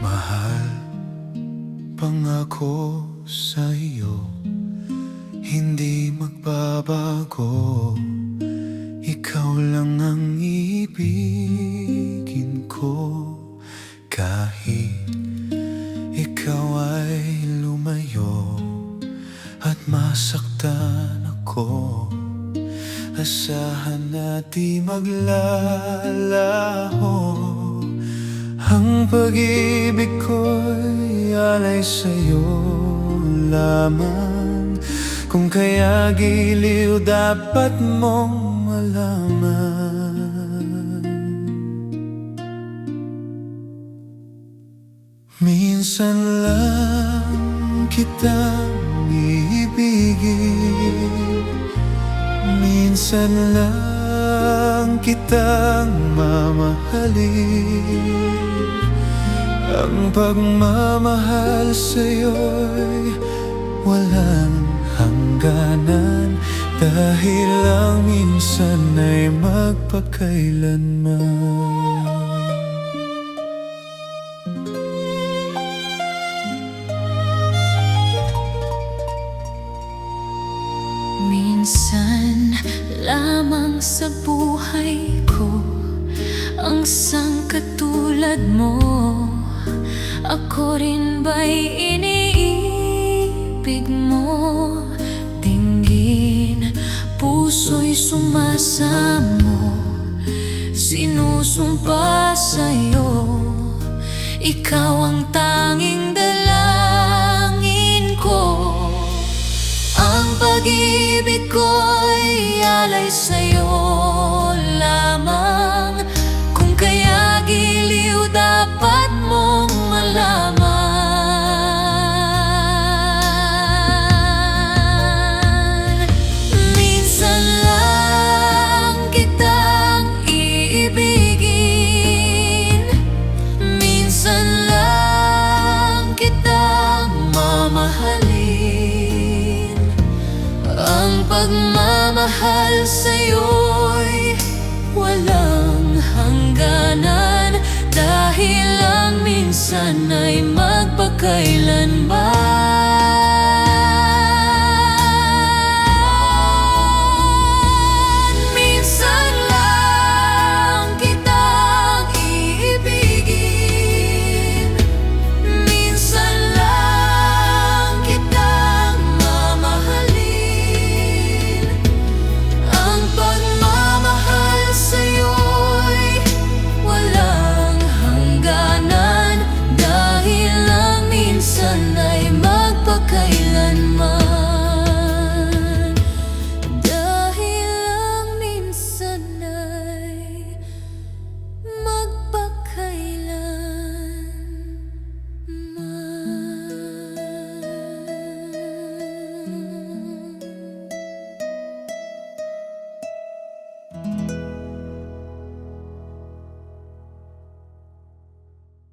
Mahal, pangako sa iyo, hindi magbabago. Ikaw lang ang ibigin ko. Kahit ikaw ay lumayo at masaktan ako, asahan na di maglalaho. Ang pag-ibig ko'y alay sa'yo lamang. Kung kaya giliw dapat mong malaman. Minsan lang kitang iibigin, minsan lang kitang mamahalin. Ang pagmamahal sa'yo'y walang hangganan, dahil lang minsan ay magpakailanman. Minsan lamang sa buhay ko ang sangkatulad mo. Ako rin ba'y iniibig mo? Dinggin, puso'y sumasamo, sinusumpa sa'yo. Ikaw ang tanging dalangin ko. Ang pag-ibig ko'y alay sa'yo lamang. Kung kaya giliw dapat mong malaman. Minsan lang kitang iibigin, minsan lang kitang mamahalin. Ang pagmamahal sa'yo'y walang hangganan, dahil lang minsan ay magpakailanman.